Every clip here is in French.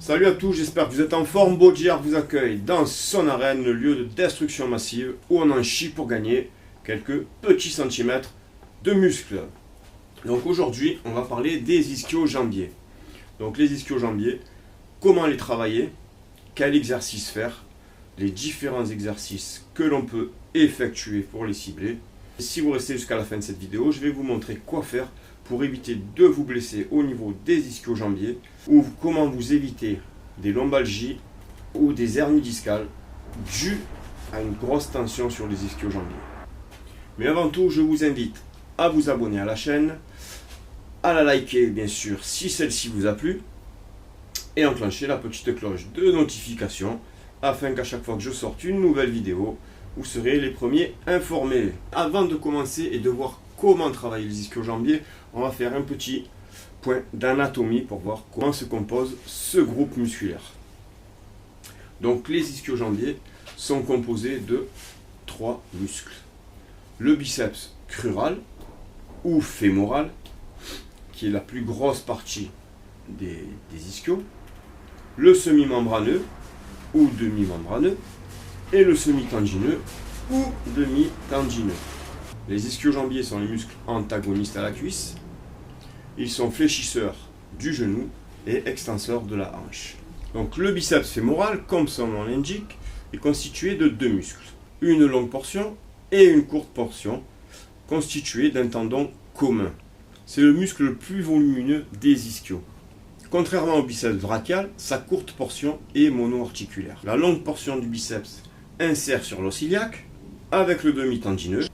Salut à tous, j'espère que vous êtes en forme. Bodyart vous accueille dans son arène, le lieu de destruction massive où on en chie pour gagner quelques petits centimètres de muscles. Donc aujourd'hui, on va parler des ischio-jambiers. Donc les ischio-jambiers, comment les travailler, quel exercice faire, les différents exercices que l'on peut effectuer pour les cibler. Et si vous restez jusqu'à la fin de cette vidéo, je vais vous montrer quoi faire pour éviter de vous blesser au niveau des ischio-jambiers ou comment vous éviter des lombalgies ou des hernies discales dues à une grosse tension sur les ischio-jambiers. Mais avant tout, je vous invite à vous abonner à la chaîne, à la liker bien sûr si celle-ci vous a plu et enclencher la petite cloche de notification afin qu'à chaque fois que je sorte une nouvelle vidéo, vous serez les premiers informés. Avant de commencer et de voir comment travailler les ischio-jambiers, on va faire un petit point d'anatomie pour voir comment se compose ce groupe musculaire. Donc les ischio-jambiers sont composés de 3 muscles. Le biceps crural ou fémoral, qui est la plus grosse partie des ischios, le semi-membraneux ou demi-membraneux, et le semi-tendineux ou demi-tendineux. Les ischio-jambiers sont les muscles antagonistes à la cuisse. Ils sont fléchisseurs du genou et extenseurs de la hanche. Donc le biceps fémoral, comme son nom l'indique, est constitué de 2 muscles. Une longue portion et une courte portion, constituée d'un tendon commun. C'est le muscle le plus volumineux des ischios. Contrairement au biceps brachial, sa courte portion est monoarticulaire. La longue portion du biceps insère sur l'os iliaque, avec le demi-tendineux,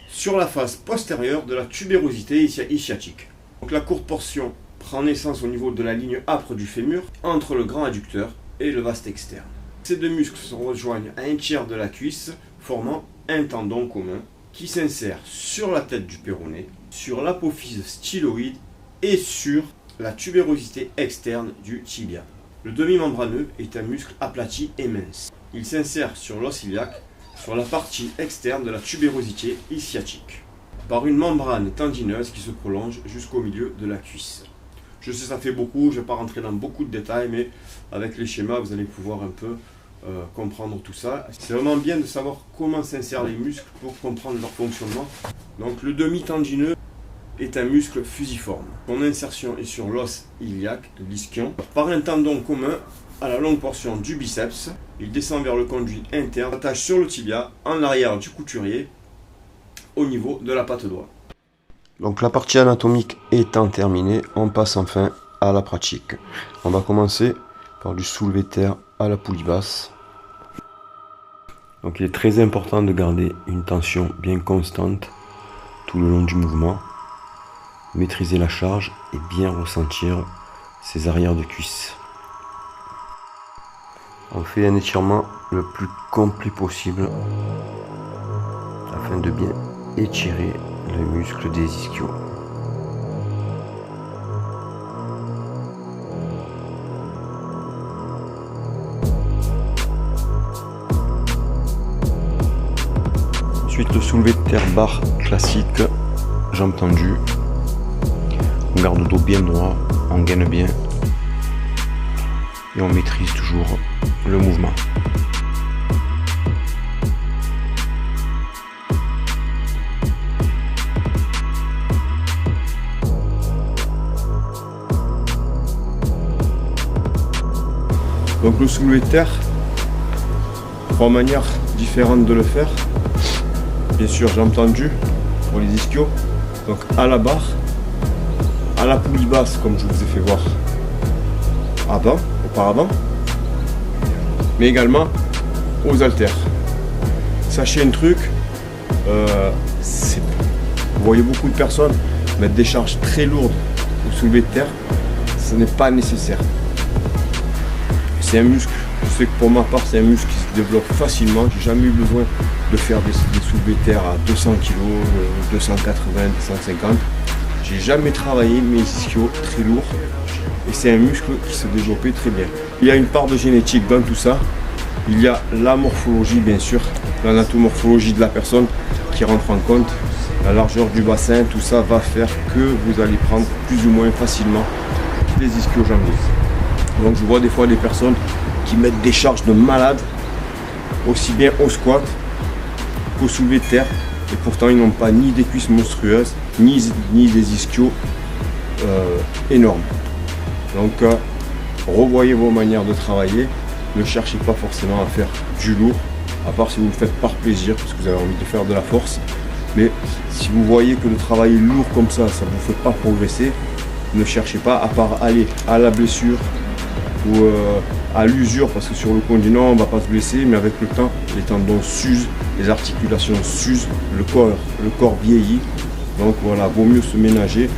sur la face postérieure de la tubérosité ischiatique. Donc la courte portion prend naissance au niveau de la ligne âpre du fémur, entre le grand adducteur et le vaste externe. Ces 2 muscles se rejoignent à un tiers de la cuisse, formant un tendon commun qui s'insère sur la tête du péroné, sur l'apophyse styloïde et sur la tubérosité externe du tibia. Le demi-membraneux est un muscle aplati et mince. Il s'insère sur l'os iliaque, sur la partie externe de la tubérosité ischiatique, par une membrane tendineuse qui se prolonge jusqu'au milieu de la cuisse. Je sais, ça fait beaucoup, je ne vais pas rentrer dans beaucoup de détails, mais avec les schémas, vous allez pouvoir un peu comprendre tout ça. C'est vraiment bien de savoir comment s'insèrent les muscles pour comprendre leur fonctionnement. Donc le demi-tendineux est un muscle fusiforme. Son insertion est sur l'os iliaque de l'ischion, par un tendon commun à la longue portion du biceps. Il descend vers le conduit interne, s'attache sur le tibia, en arrière du couturier, au niveau de la patte doigt. Donc la partie anatomique étant terminée, on passe enfin à la pratique. On va commencer par du soulevé de terre à la poulie basse. Donc il est très important de garder une tension bien constante tout le long du mouvement. Maîtriser la charge et bien ressentir ses arrières de cuisse. On fait un étirement le plus complet possible afin de bien étirer le muscle des ischios. Ensuite le soulevé de terre barre classique, jambes tendues. On garde le dos bien droit, on gaine bien et on maîtrise toujours le mouvement. Donc le soulevé de terre, 3 manières différentes de le faire. Bien sûr, jambes tendues pour les ischios, donc à la barre, à la poulie basse comme je vous ai fait voir auparavant, mais également aux haltères. Sachez un truc, vous voyez beaucoup de personnes mettre des charges très lourdes au soulevé de terre, ce n'est pas nécessaire. C'est un muscle, je sais que pour ma part c'est un muscle qui se développe facilement. J'ai jamais eu besoin de faire des soulevés de terre à 200 kg, 280, 250. J'ai jamais travaillé mes ischios très lourds et c'est un muscle qui se développait très bien. Il y a une part de génétique dans tout ça. Il y a la morphologie bien sûr, l'anatomorphologie de la personne qui rentre en compte. La largeur du bassin, tout ça va faire que vous allez prendre plus ou moins facilement les ischio-jambiers. Donc je vois des fois des personnes qui mettent des charges de malade, aussi bien au squat qu'au soulevé de terre, et pourtant ils n'ont pas ni des cuisses monstrueuses, ni des ischios énormes. Donc revoyez vos manières de travailler, ne cherchez pas forcément à faire du lourd, à part si vous le faites par plaisir, parce que vous avez envie de faire de la force. Mais si vous voyez que de travailler lourd comme ça ne vous fait pas progresser, ne cherchez pas, à part aller à la blessure ou à l'usure, parce que sur le coin du non, on ne va pas se blesser, mais avec le temps, les tendons s'usent, les articulations s'usent, le corps vieillit. Donc voilà, vaut mieux se ménager,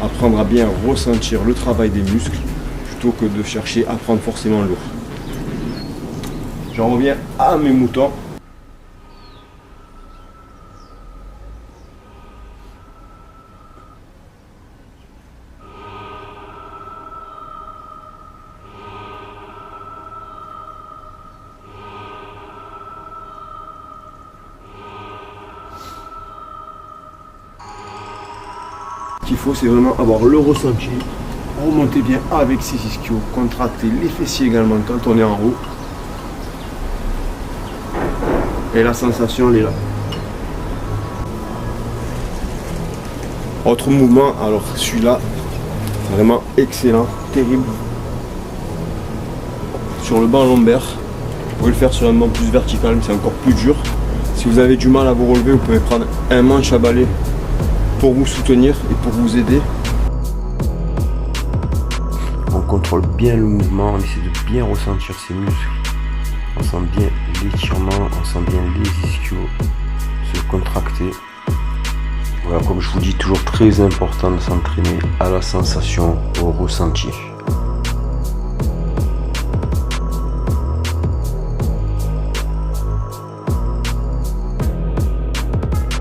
apprendre à bien ressentir le travail des muscles, plutôt que de chercher à prendre forcément lourd. J'en reviens à mes moutons. Ce qu'il faut, c'est vraiment avoir le ressenti, remonter bien avec ses ischios, contracter les fessiers également quand on est en haut. Et la sensation, elle est là. Autre mouvement, alors celui-là, vraiment excellent, terrible. Sur le banc lombaire, vous pouvez le faire sur un banc plus vertical, mais c'est encore plus dur. Si vous avez du mal à vous relever, vous pouvez prendre un manche à balai pour vous soutenir et pour vous aider. On contrôle bien le mouvement, on essaie de bien ressentir ses muscles. On sent bien l'étirement, on sent bien les ischios se contracter. Voilà, comme je vous dis, toujours très important de s'entraîner à la sensation, au ressenti.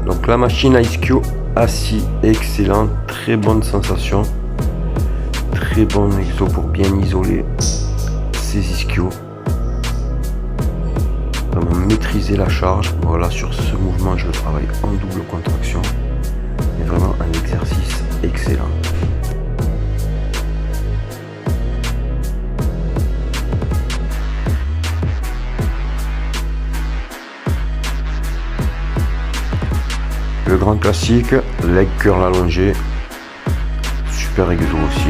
Donc la machine à ischio assis, excellent, très bonne sensation, très bon exo pour bien isoler ses ischios, vraiment maîtriser la charge. Voilà, sur ce mouvement je le travaille en double contraction, mais vraiment un exercice excellent. Le grand classique, leg curl allongé, super exo aussi.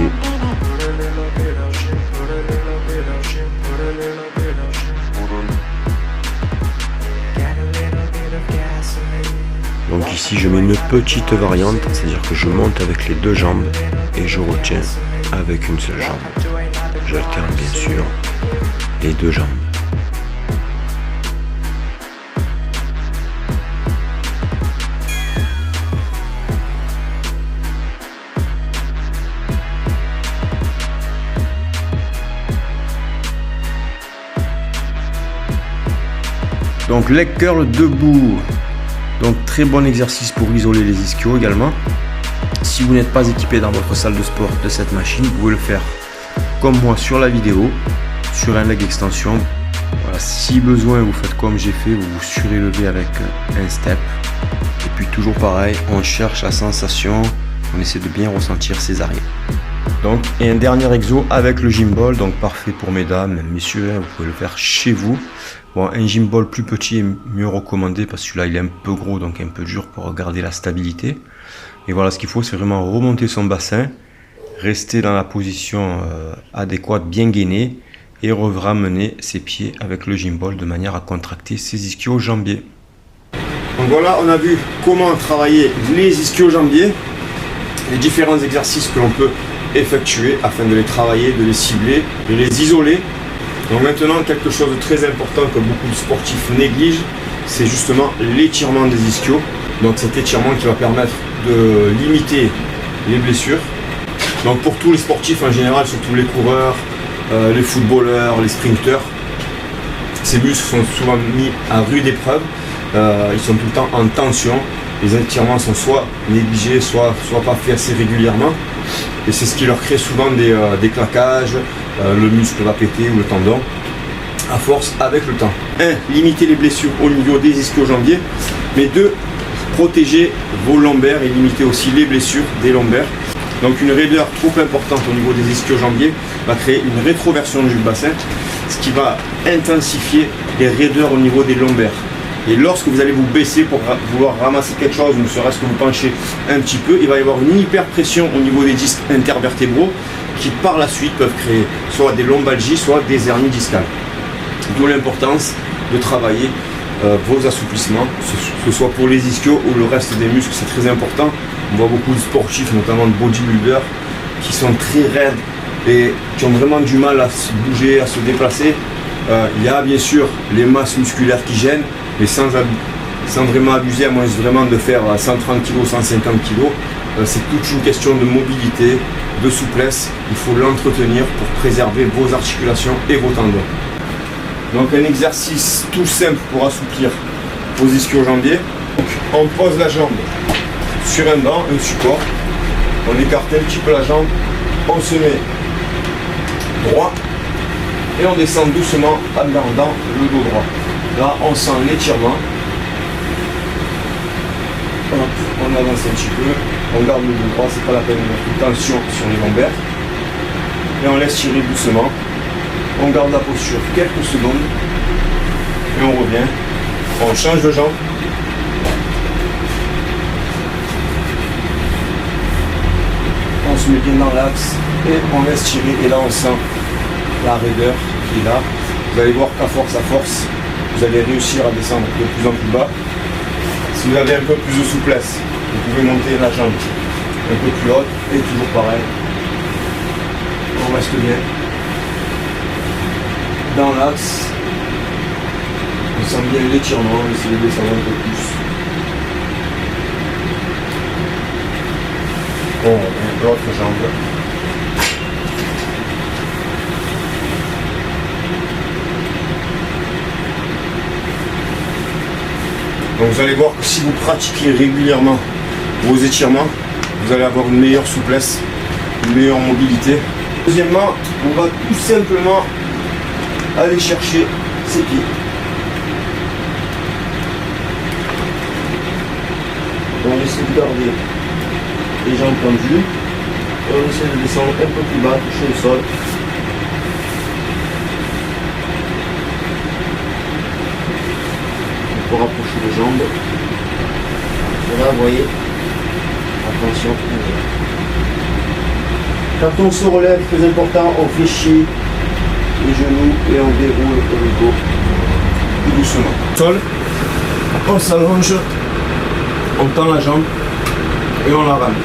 Donc ici je mets une petite variante, c'est-à-dire que je monte avec les deux jambes et je retiens avec une seule jambe. J'alterne bien sûr les deux jambes. Donc leg curl debout, donc très bon exercice pour isoler les ischios également. Si vous n'êtes pas équipé dans votre salle de sport de cette machine, vous pouvez le faire comme moi sur la vidéo, sur un leg extension. Voilà, si besoin, vous faites comme j'ai fait, vous vous surélevez avec un step. Et puis toujours pareil, on cherche la sensation, on essaie de bien ressentir ses arrières. Donc, et un dernier exo avec le gym ball, donc parfait pour mesdames, messieurs, vous pouvez le faire chez vous. Bon, un gym ball plus petit est mieux recommandé parce que celui-là il est un peu gros, donc un peu dur pour garder la stabilité. Et voilà, ce qu'il faut, c'est vraiment remonter son bassin, rester dans la position adéquate, bien gainée, et ramener ses pieds avec le gym ball de manière à contracter ses ischio-jambiers. Donc voilà, on a vu comment travailler les ischio-jambiers, les différents exercices que l'on peut effectuer afin de les travailler, de les cibler, de les isoler. Donc maintenant, quelque chose de très important que beaucoup de sportifs négligent, c'est justement l'étirement des ischios. Donc cet étirement qui va permettre de limiter les blessures. Donc pour tous les sportifs en général, surtout les coureurs, les footballeurs, les sprinteurs, ces muscles sont souvent mis à rude épreuve. Ils sont tout le temps en tension. Les étirements sont soit négligés, soit pas faits assez régulièrement. Et c'est ce qui leur crée souvent des claquages, le muscle va péter ou le tendon, à force avec le temps. 1. Limiter les blessures au niveau des ischio-jambiers, mais 2. Protéger vos lombaires et limiter aussi les blessures des lombaires. Donc une raideur trop importante au niveau des ischio-jambiers va créer une rétroversion du bassin, ce qui va intensifier les raideurs au niveau des lombaires. Et lorsque vous allez vous baisser pour vouloir ramasser quelque chose, ne serait-ce que vous penchez un petit peu, il va y avoir une hyperpression au niveau des disques intervertébraux qui par la suite peuvent créer soit des lombalgies, soit des hernies discales. D'où l'importance de travailler vos assouplissements, que ce soit pour les ischios ou le reste des muscles, c'est très important. On voit beaucoup de sportifs, notamment de bodybuilders, qui sont très raides et qui ont vraiment du mal à se bouger, à se déplacer. Il y a bien sûr les masses musculaires qui gênent, mais sans vraiment abuser, à moins vraiment de faire 130 kg, 150 kg. C'est toute une question de mobilité, de souplesse. Il faut l'entretenir pour préserver vos articulations et vos tendons. Donc un exercice tout simple pour assouplir vos ischio-jambiers. On pose la jambe sur un banc, un support. On écarte un petit peu la jambe. On se met droit. Et on descend doucement en gardant le dos droit. Là, on sent l'étirement. On avance un petit peu. On garde le dos droit. C'est pas la peine de mettre de tension sur les lombaires. Et on laisse tirer doucement. On garde la posture quelques secondes et on revient. On change de jambe. On se met bien dans l'axe et on laisse tirer. Et là on sent la raideur qui est là. Vous allez voir qu'à force, vous allez réussir à descendre de plus en plus bas. Si vous avez un peu plus de souplesse, vous pouvez monter la jambe un peu plus haute et toujours pareil. On reste bien dans l'axe, on sent bien l'étirement, on essaie de descendre un peu plus. On revient l'autre jambe. Donc vous allez voir que si vous pratiquez régulièrement vos étirements, vous allez avoir une meilleure souplesse, une meilleure mobilité. Deuxièmement, on va tout simplement aller chercher ses pieds. On essaie de garder les jambes tendues. Et on essaie de descendre un peu plus bas, toucher le sol. On peut rapprocher les jambes. Et là, vous voyez, attention. Quand on se relève, très important, on fléchit les genoux et on déroule le dos tout doucement. Sol, on s'allonge, on tend la jambe et on la rame.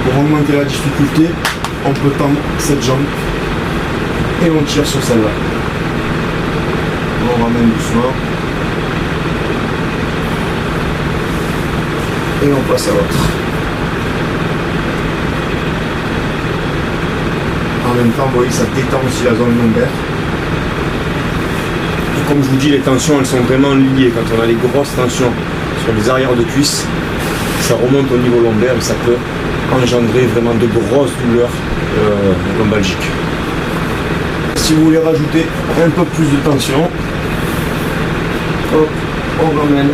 Pour augmenter la difficulté, on peut tendre cette jambe et on tire sur celle-là. On ramène doucement et on passe à l'autre. En même temps, vous voyez, ça détend aussi la zone lombaire. Et comme je vous dis, les tensions, elles sont vraiment liées. Quand on a les grosses tensions sur les arrières de cuisses, ça remonte au niveau lombaire et ça peut engendrer vraiment de grosses douleurs lombalgiques. Si vous voulez rajouter un peu plus de tension, hop, on ramène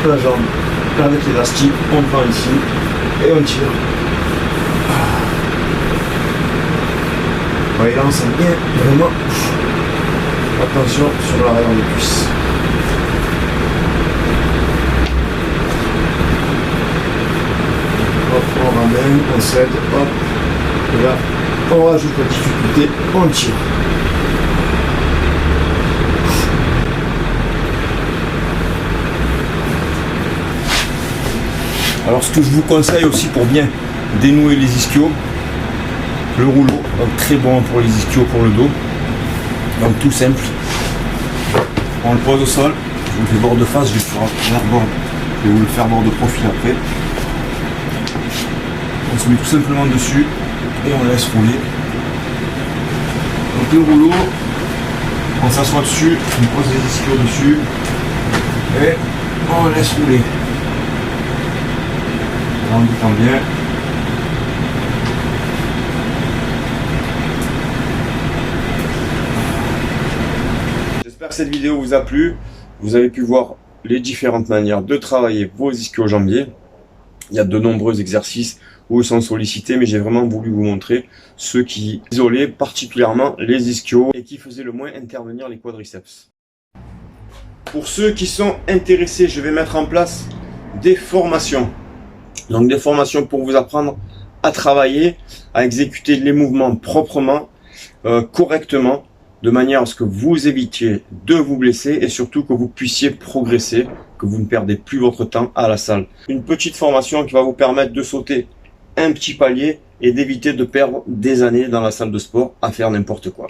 la jambe avec l'élastique, on prend ici et on tire. Et là on sent bien vraiment attention sur l'arrière des cuisses. Hop, on ramène, on cède, hop, et là on rajoute la difficulté, on tire. Alors ce que je vous conseille aussi pour bien dénouer les ischios, le rouleau, donc très bon pour les ischios, pour le dos. Donc tout simple. On le pose au sol, je vous le fais bord de face, je vais vous le faire bord de profil après. On se met tout simplement dessus et on laisse rouler. Donc le rouleau, on s'assoit dessus, on pose les ischios dessus et on laisse rouler. En détend bien. J'espère que cette vidéo vous a plu. Vous avez pu voir les différentes manières de travailler vos ischio-jambiers. Il y a de nombreux exercices ou sans solliciter, mais j'ai vraiment voulu vous montrer ceux qui isolaient particulièrement les ischios et qui faisaient le moins intervenir les quadriceps. Pour ceux qui sont intéressés, je vais mettre en place des formations. Donc des formations pour vous apprendre à travailler, à exécuter les mouvements proprement, correctement, de manière à ce que vous évitiez de vous blesser et surtout que vous puissiez progresser, que vous ne perdez plus votre temps à la salle. Une petite formation qui va vous permettre de sauter un petit palier et d'éviter de perdre des années dans la salle de sport à faire n'importe quoi.